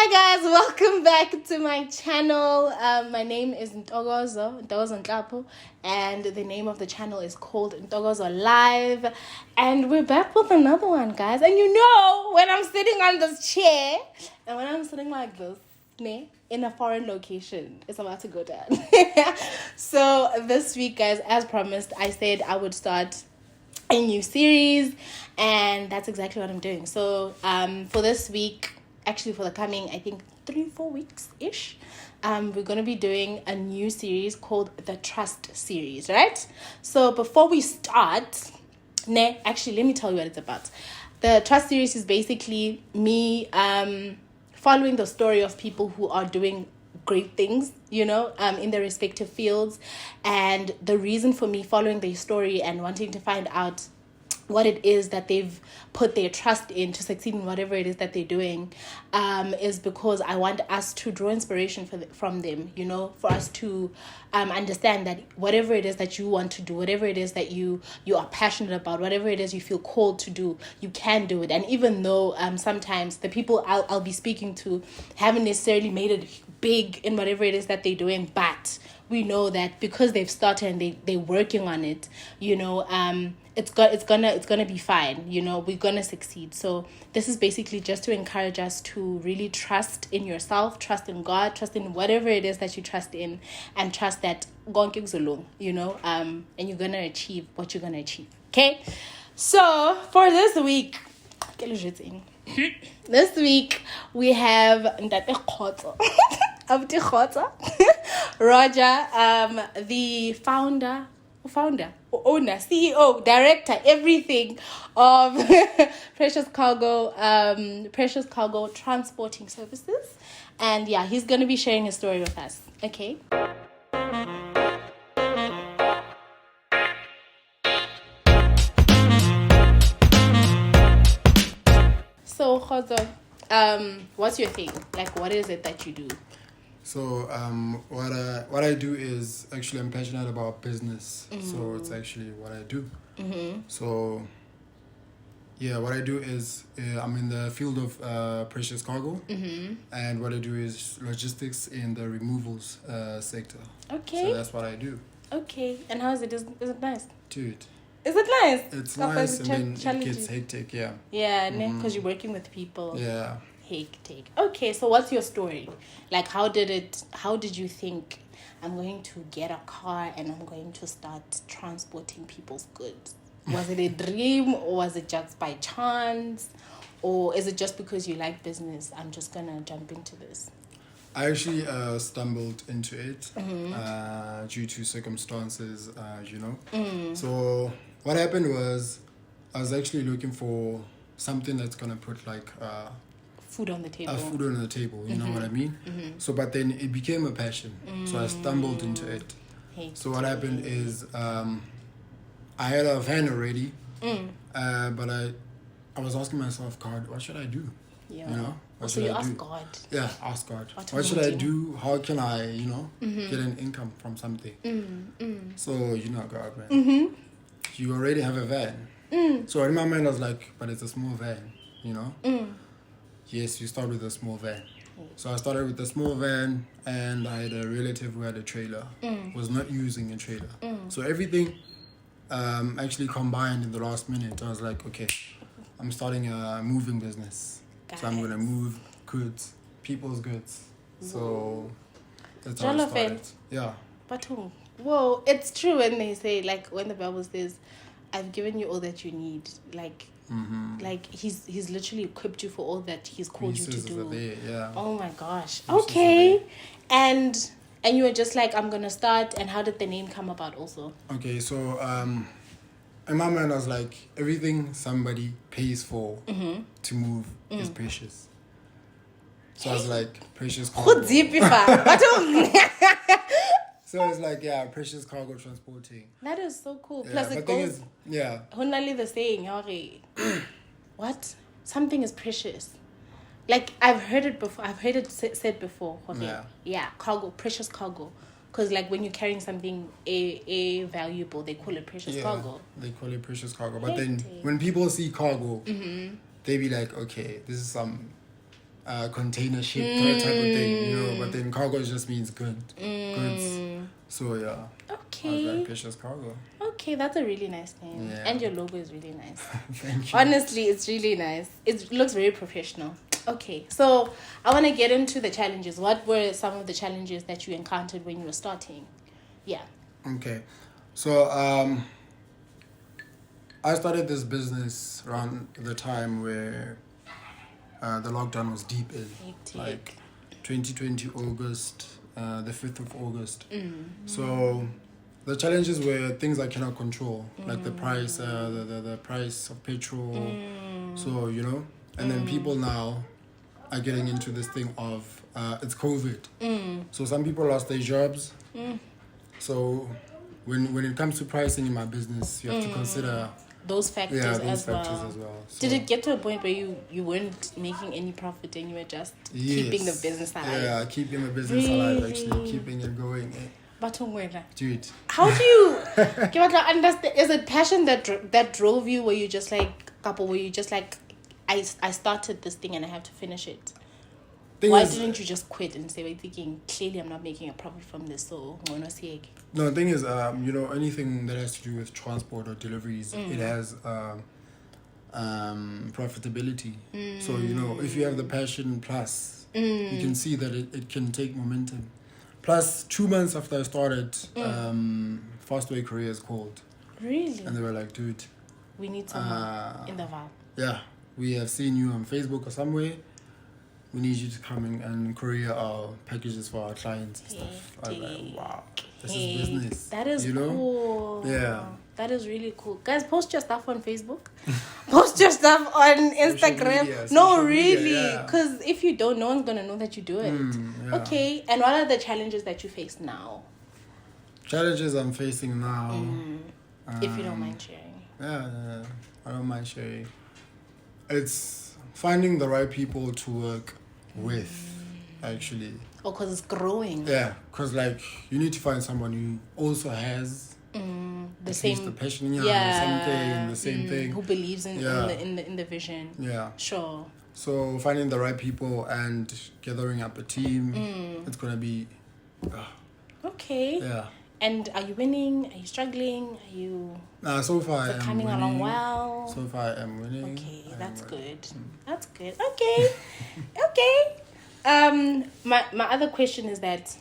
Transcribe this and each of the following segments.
Hi guys, welcome back to my channel. My name is Ntokozo, and the name of the channel is called Ntokozo Live. And we're back with another one, guys. And you know, when I'm sitting on this chair, and when I'm sitting like this, in a foreign location, it's about to go down. So this week, guys, as promised, I said I would start a new series, and that's exactly what I'm doing. So for this week, actually for the coming, I think 3-4 weeks ish, we're going to be doing a new series called the Trust series, right? So before we start, actually let me tell you what it's about. The Trust series is basically me following the story of people who are doing great things, in their respective fields. And the reason for me following their story and wanting to find out what it is that they've put their trust in to succeed in whatever it is that they're doing, is because I want us to draw inspiration from them, for us to understand that whatever it is that you want to do, whatever it is that you are passionate about, whatever it is you feel called to do, you can do it. And even though sometimes the people I'll be speaking to haven't necessarily made it big in whatever it is that they're doing, but we know that because they've started and they're working on it, it's gonna be fine. We're gonna succeed. So this is basically just to encourage us to really trust in yourself, trust in God, trust in whatever it is that you trust in, and trust that and you're gonna achieve what you're gonna achieve. Okay, so for this week, we have Khotso Roger, the founder, owner, CEO, director, everything of Precious Cargo Transporting Services. And yeah, he's going to be sharing his story with us. Okay. So, Khotso, what's your thing? Like, what is it that you do? So what I do is actually I'm passionate about business. Mm-hmm. So it's actually what I do. Mm-hmm. So yeah, what I do is I'm in the field of precious cargo, mm-hmm. and what I do is logistics in the removals sector. Okay. So that's what I do. Okay, and how is it? Is it nice? Dude. Is it nice? It's nice, and then it gets hectic, yeah. Yeah, because you're working with people. Yeah. Hectic. Okay, so what's your story? Like, how did you think, I'm going to get a car and I'm going to start transporting people's goods? Was it a dream, or was it just by chance? Or is it just because you like business, I'm just going to jump into this? I actually stumbled into it, mm-hmm. Due to circumstances, Mm. So what happened was I was actually looking for something that's going to put like... food on the table. Food on the table, you mm-hmm. know what I mean? Mm-hmm. So, but then it became a passion. Mm-hmm. So I stumbled into it. So what happened is I had a van already, but I was asking myself, God, what should I do? Yeah. So you ask God. Yeah, ask God. What should I do? How can I, mm-hmm. get an income from something? Mm-hmm. So, God, man. Mm-hmm. You already have a van. Mm. So in my mind, I was like, but it's a small van, Mm. Yes, you start with a small van. So I started with a small van, and I had a relative who had a trailer, was not using a trailer. So everything actually combined in the last minute. I was like, okay, I'm starting a moving business. Guys. So I'm going to move goods, people's goods. So that's how I started. Yeah. But whoa, it's true when they say, like, when the Bible says, I've given you all that you need, like... Mm-hmm. Like he's literally equipped you for all that he's called you to do. Yeah. Oh my gosh. Okay. And you were just like, I'm gonna start. And how did the name come about also? Okay, so in my mind I was like, everything somebody pays for mm-hmm. to move is precious. So I was like, precious cargo. So it's like, yeah, precious cargo transporting. That is so cool. Yeah, plus it goes... Yeah. Honestly, the saying, what? Something is precious. Like, I've heard it before. I've heard it said before. Yeah, cargo, precious cargo. Because, like, when you're carrying something a valuable, they call it precious cargo. They call it precious cargo. But then when people see cargo, mm-hmm. they be like, okay, this is some container ship type of thing, you know. But then cargo just means goods. So yeah. Okay. I was like Precious Cargo. Okay, that's a really nice name. Yeah. And your logo is really nice. Thank you. Honestly, it's really nice. It looks very professional. Okay, so I want to get into the challenges. What were some of the challenges that you encountered when you were starting? Yeah. Okay. So I started this business around the time where the lockdown was deep in. Hectic. Like 2020 August, the 5th of August. So the challenges were things I cannot control, like the price, the price of petrol. So, you know, and then people now are getting into this thing of it's COVID. So some people lost their jobs. So when it comes to pricing in my business, you have to consider those factors, as well. So, did it get to a point where you weren't making any profit and you were just keeping the business alive? Yeah, keeping the business alive, actually, keeping it going. Dude. How do you understand? Is it passion that drove you? Were you just like I started this thing and I have to finish it? Why didn't you just quit and say, thinking, clearly I'm not making a profit from this, so I'm going to see it? No, the thing is, you know, anything that has to do with transport or deliveries, it has profitability. So, you know, if you have the passion plus, you can see that it can take momentum. Plus, 2 months after I started, Fastway Careers called. Really? And they were like, dude, we need someone in the van. Yeah, we have seen you on Facebook or somewhere. We need you to come in and courier our packages for our clients and stuff. I was like, wow, this is business. That is cool. Yeah. That is really cool. Guys, post your stuff on Facebook. Post your stuff on Instagram. No, really. Because if you don't, no one's going to know that you do it. Yeah. Okay. And what are the challenges that you face now? Challenges I'm facing now. If you don't mind sharing. Yeah, I don't mind sharing. It's finding the right people to work with, actually. Oh, because it's growing. Yeah, because like you need to find someone who also has the same, the passion, the same thing, who believes in the vision. Yeah, sure. So finding the right people and gathering up a team, it's gonna be. Okay. Yeah. And are you winning? Are you struggling? Are you? So far I'm coming winning. along well. So far I'm winning. Okay, that's good. That's good. Okay, okay. My other question is that,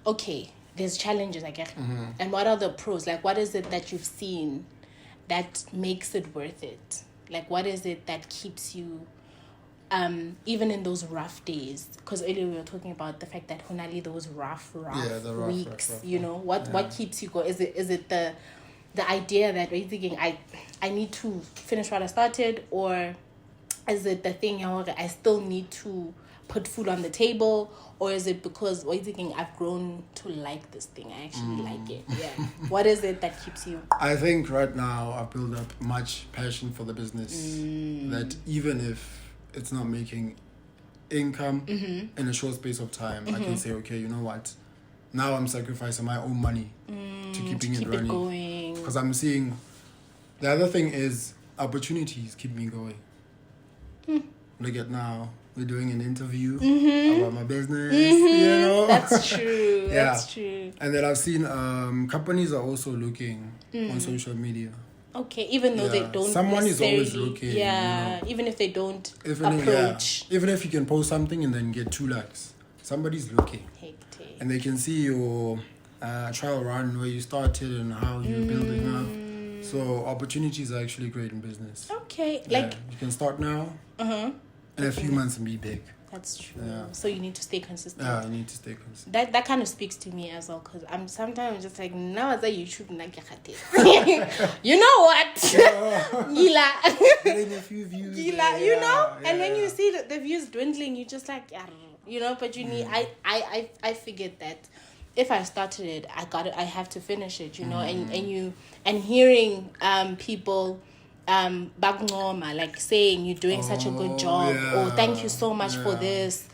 okay, there's challenges, I get, and what are the pros? Like, what is it that you've seen that makes it worth it? Like, what is it that keeps you? Even in those rough days, because earlier we were talking about the fact that Hunali, those rough weeks, you know, what keeps you going? Is it the idea that you're thinking I need to finish what I started, or is it the thing I still need to put food on the table, or is it because you're thinking I've grown to like this thing, I actually like it? Yeah. What is it that keeps you? I think right now I've built up much passion for the business that even if it's not making income in a short space of time, I can say, okay, you know what? Now I'm sacrificing my own money to keeping it running. Going. Because I'm seeing... The other thing is opportunities keep me going. Look at now. We're doing an interview about my business, you know? That's true. That's true. And then I've seen companies are also looking on social media. Okay, even though they don't. Someone is always looking. Yeah, you know? Even if they don't approach. Even if you can post something and then get 2 likes, somebody's looking. Hectic. And they can see your trial run, where you started and how you're building up. So opportunities are actually great in business. Okay, you can start now. In a few months and be big. That's true. Yeah. So you need to stay consistent. Yeah, you need to stay consistent. That kind of speaks to me as well, because I'm sometimes just like, now as a YouTube, you know what? Gila. Getting a few views. Gila, you know? And when you see the views dwindling, you just like, you know, but you need, I figured that if I started it, I have to finish it, you know, and hearing people Bagnoma, like saying you're doing such a good job, or thank you so much for this,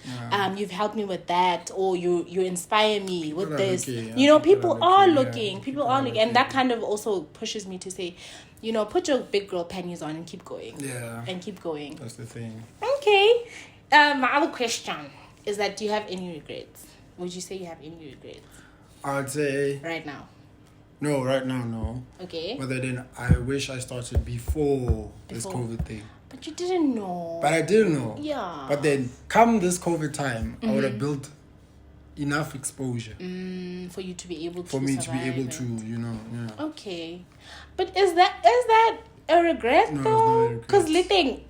you've helped me with that, or you inspire me with this. You know, people are looking, and that kind of also pushes me to say, you know, put your big girl panties on and keep going. Yeah. And keep going. That's the thing. Okay. My other question is that do you have any regrets? Would you say you have any regrets? I'd say... Right now? No, right now, no. Okay. But then I wish I started before this COVID thing. But you didn't know. But I didn't know. Yeah. But then, come this COVID time, I would have built enough exposure. For you to be able to For me survive to be able to, you know, yeah. Okay. But is that a regret, No, though? it's Because not a regret.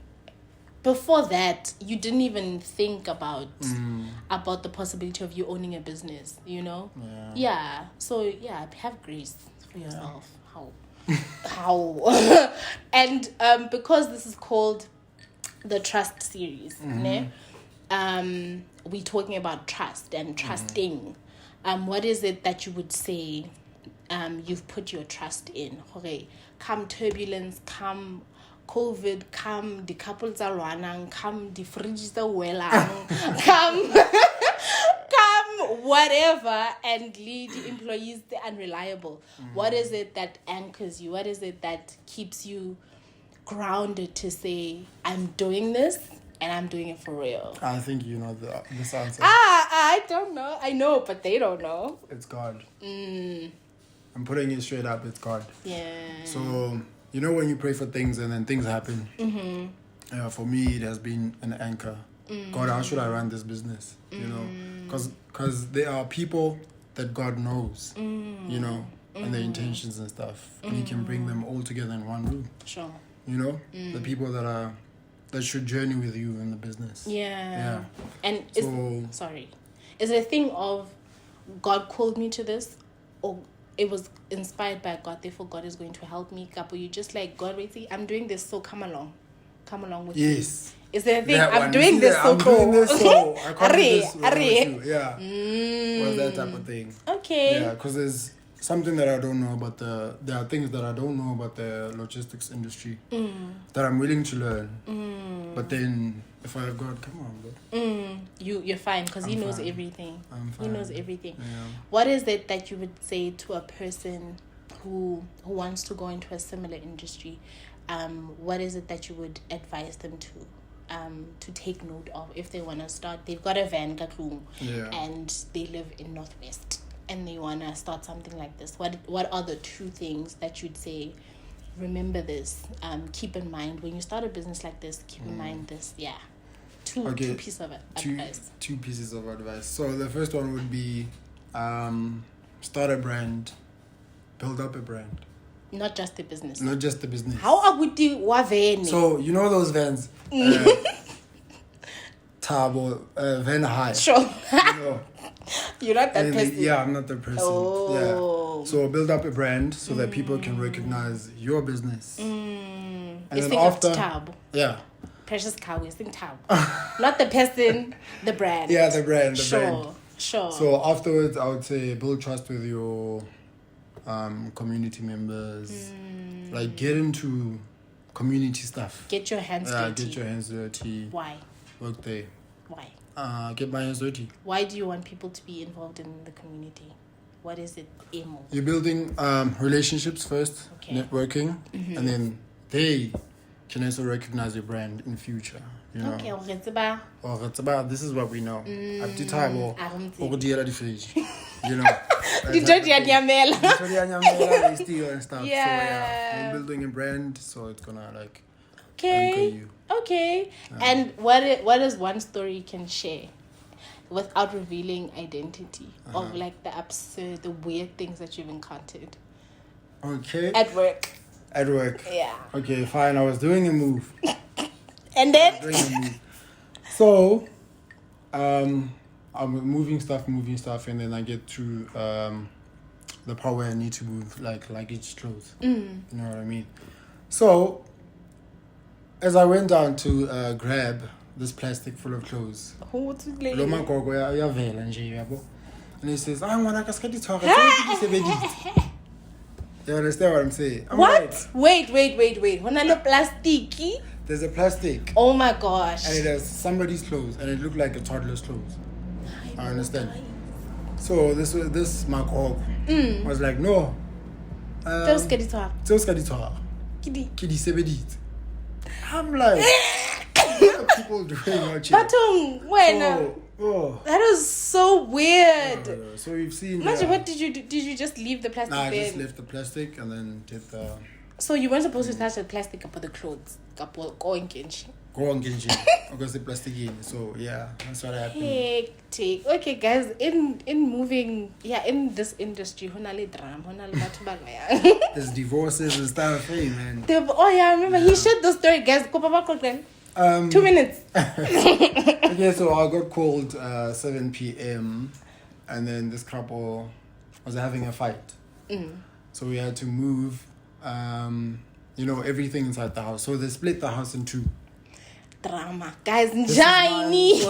before that, you didn't even think about the possibility of you owning a business, you know? Yeah. Yeah. So, yeah, have grace for yourself. How? And because this is called the Trust series, ne? We're talking about trust and trusting. What is it that you would say you've put your trust in? Okay, come turbulence, come COVID, come the couples are running, come the fridges are welling, come whatever, and lead employees the unreliable. What is it that anchors you? What is it that keeps you grounded to say, I'm doing this and I'm doing it for real? I think you know this answer. I don't know. I know, but they don't know. It's God. I'm putting it straight up. It's God. Yeah. So, you know when you pray for things and then things happen? For me, it has been an anchor. God, how should I run this business? You know? Because there are people that God knows, you know, and their intentions and stuff. And He can bring them all together in one room. Sure. You know? The people that should journey with you in the business. Yeah. And So, is it a thing of God called me to this, or it was inspired by God, therefore God is going to help me? Kapo, you just like, God, wait, see, I'm doing this, so come along with me. Yes. Is there a thing? That I'm one. doing this, so I'm doing this, so I can't do this Arre. without you. Yeah. Or that type of thing. Okay. Yeah, because there's something that I don't know about there are things that I don't know about the logistics industry that I'm willing to learn. But then if I have God, come on, bro. You're fine because He knows fine. everything. I'm fine. He knows everything. Yeah. What is it that you would say to a person who wants to go into a similar industry? What is it that you would advise them to take note of if they want to start? They've got a van and they live in Northwest and they want to start something like this. What are the two things that you'd say? Remember this. Keep in mind when you start a business like this. Keep in mind this. Yeah. Two pieces of advice. Two pieces of advice. So the first one would be start a brand, build up a brand. Not just the business. Not just the business. How are we van? So you know those vans, Tabo, Van High. Sure. You know. You're not that person. Yeah, I'm not the person. Oh. Yeah. So build up a brand so that people can recognize your business. And then think after, of Tab. Yeah. Precious cow, we think Tab. Not the person, the brand. Yeah, the brand. Sure. So afterwards, I would say build trust with your community members. Like get into community stuff. Get your hands dirty. Get your hands dirty. Why? Work there. Why? Get my hands dirty. Why do you want people to be involved in the community? What is it, emo? You're building relationships first, networking, and then they can also recognize your brand in future. You know? Okay, it's about this is what we know. At the time, or the fridge. You know. You don't steal and stuff. Yeah. So you're building a brand, so it's gonna like okay. anchor you. Okay. And what is one story you can share without revealing identity of like the absurd, the weird things that you've encountered? Okay. At work. Yeah. Okay, fine. I was doing a move. And then? So, I'm moving stuff, and then I get to the part where I need to move like luggage clothes. You know what I mean? So, as I went down to grab this plastic full of clothes, and he says, "I want to talk." You understand what I'm saying? What? Wait. When I look plasticky. There's a plastic. Oh my gosh. And it has somebody's clothes, and it looked like a toddler's clothes. I understand. So this Mark was like, no. Kidi sebedit. I'm like, people doing out here. Batung, when? That is so weird. So we've seen. Imagine, what did you do? Did you just leave the plastic I there? just left the plastic and then did the. So you weren't supposed to touch the plastic about the clothes. Go on, Genji. Because the plastic in. So yeah, that's what happened. Hectic. Okay, guys. In moving, in this industry, honali drama, honali batho ba loyang. There's divorces and stuff, hey man. I remember he shared the story, guys. 2 minutes. Okay, so I got called 7 p.m. and then this couple was having a fight. So we had to move, everything inside the house. So they split the house in two. Drama, guys. Njani.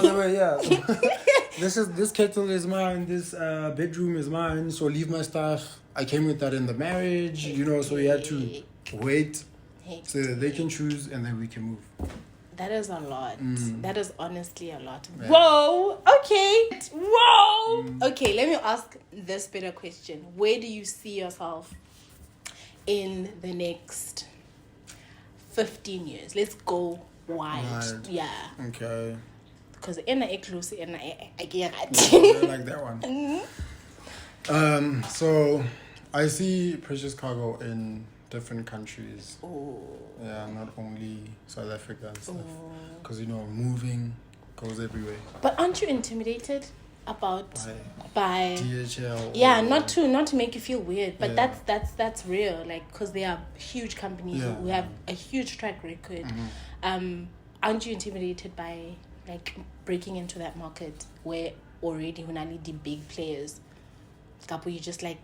This kettle is mine. This bedroom is mine. So leave my stuff. I came with that in the marriage, So we had to wait so that they can choose and then we can move. That is a lot. That is honestly a lot. Yeah. Whoa. Okay. Whoa. Okay, let me ask this better question. Where do you see yourself in the next 15 years? Let's go wide. Yeah. Okay. Because I get I like that one. So I see precious cargo in different countries. Yeah, not only South Africa and stuff. Because moving goes everywhere. But aren't you intimidated about by DHL? Yeah, not to make you feel weird, but that's real. Like, because they are huge companies who have a huge track record. Aren't you intimidated by like breaking into that market where already only the big players? Couple, you just like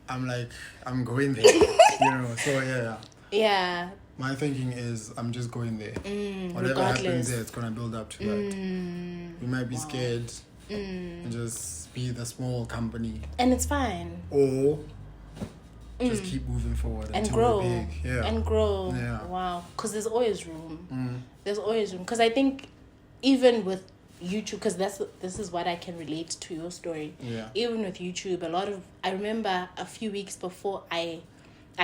I'm going there, so yeah. Yeah. My thinking is I'm just going there. Whatever regardless. happens there, it's gonna build up to that. We might be scared and just be the small company, and it's fine. Or just keep moving forward and until grow. we're big. Yeah. And grow. Yeah. Wow. Because there's always room. There's always room. Because I think even with YouTube, because this is what I can relate to your story. Yeah. Even with YouTube, I remember a few weeks before I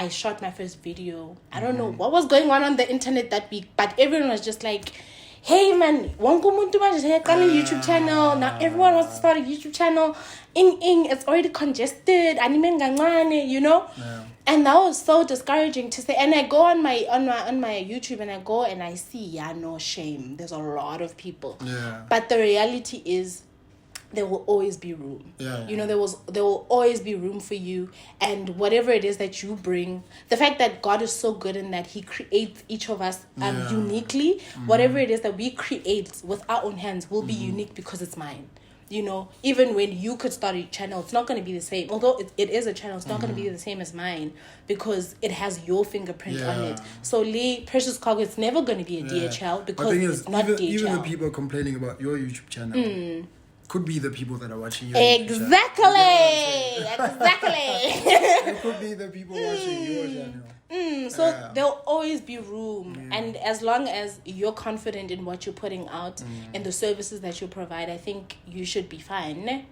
shot my first video. I don't know what was going on the internet that week, but everyone was just like, hey man, YouTube channel. Now everyone wants to start a YouTube channel. It's already congested. Yeah. And that was so discouraging to say. And I go on my YouTube and I go and I see, no shame. There's a lot of people. Yeah. But the reality is, there will always be room. Yeah. There will always be room for you, and whatever it is that you bring, the fact that God is so good in that He creates each of us uniquely. Whatever it is that we create with our own hands will be unique because it's mine. Even when you could start a channel, it's not going to be the same. Although it is a channel, it's not going to be the same as mine because it has your fingerprint on it. So Precious Cargo, it's never going to be a DHL because it's not DHL. Even the people complaining about your YouTube channel could be the people that are watching your Exactly. It could be the people watching your channel. So there'll always be room, and as long as you're confident in what you're putting out and the services that you provide, I think you should be fine.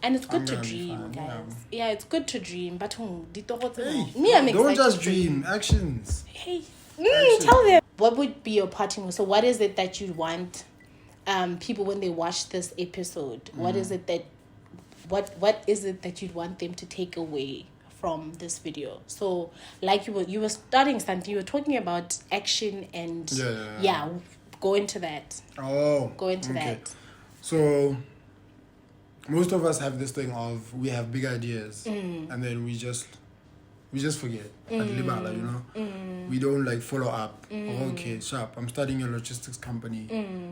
And it's good to dream, guys. Yeah, it's good to dream. But I'm excited. Don't just dream, actions. Hey, tell them what would be your parting word. So, what is it that you want people when they watch this episode? What is it that what is it that you'd want them to take away from this video? So, like you were starting something, you were talking about action and go into that. Go into that. So most of us have this thing of we have big ideas and then we just forget. We don't follow up. Okay, sharp. I'm starting a logistics company.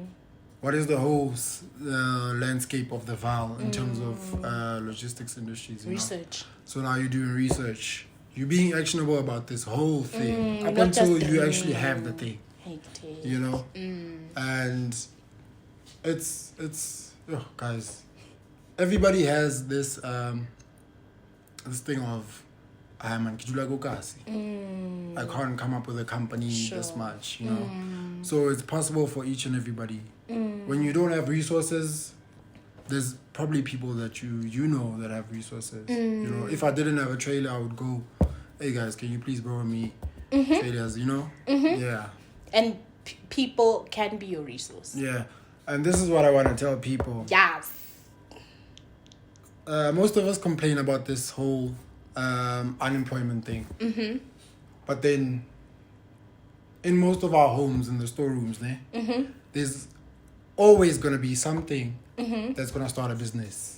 What is the whole landscape of the VAL in terms of logistics industries? Research. So now you're doing research. You're being actionable about this whole thing up until you actually have the thing. And it's guys, everybody has this this thing of I can't come up with a company this much, So it's possible for each and everybody. When you don't have resources, there's probably people that you know that have resources. If I didn't have a trailer, I would go, hey guys, can you please borrow me trailers, Yeah. And people can be your resource. Yeah. And this is what I want to tell people. Yes. Most of us complain about this whole unemployment thing. Mm-hmm. But then, in most of our homes, in the storerooms, there's always going to be something that's going to start a business.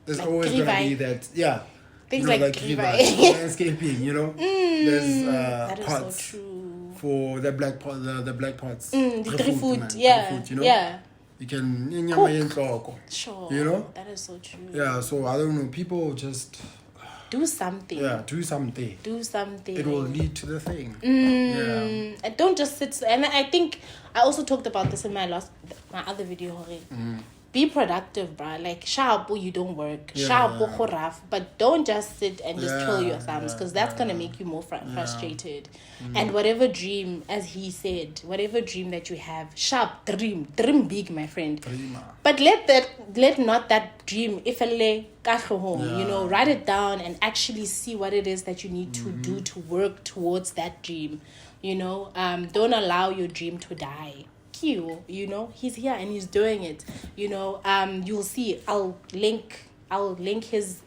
There's like always going to be that, things like landscaping, There's that is pots so true. for the black pots. The food, yeah. You can Sure. That is so true. Yeah, so I don't know, people just do something. Yeah, do something. It will lead to the thing. Yeah. And don't just sit. And I think I also talked about this in my other video. Be productive, bruh. Like, sharp or you don't work. Sharp or rough. But don't just sit and just twiddle your thumbs, because that's going to make you more frustrated. And whatever dream, as he said, whatever dream that you have, sharp, dream big, my friend. But let not that dream, write it down and actually see what it is that you need to do to work towards that dream. Don't allow your dream to die. He's here and he's doing it. You'll see. I'll link his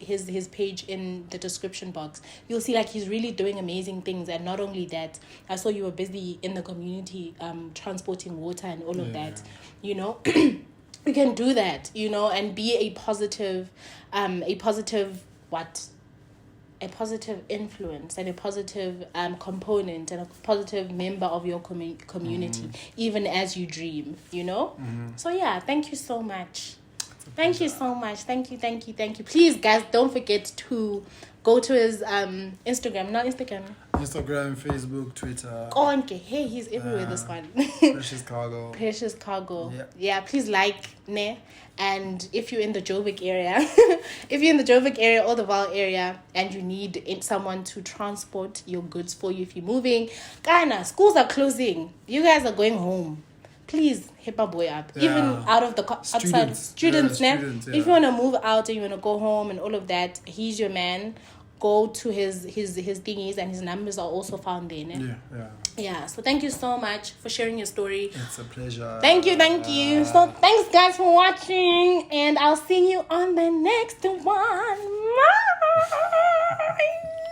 page in the description box. You'll see, like, he's really doing amazing things. And not only that, I saw you were busy in the community transporting water and all of that. You can do that, and be a positive influence and a positive component and a positive member of your community, even as you dream, So yeah, thank you so much. Thank you so much. Thank you. Please, guys, don't forget to go to his Instagram, Facebook, Twitter. Hey, he's everywhere, this one. Precious Cargo. Yeah, please and if you're in the Joburg area, or the Vaal area, and you need someone to transport your goods for you if you're moving, schools are closing. You guys are going home. Please hit my boy up. Even out of the outside students. If you want to move out and you want to go home and all of that, he's your man. Go to his thingies, and his numbers are also found there. Yeah. So thank you so much for sharing your story. It's a pleasure. Thank you. So thanks, guys, for watching, and I'll see you on the next one. Bye.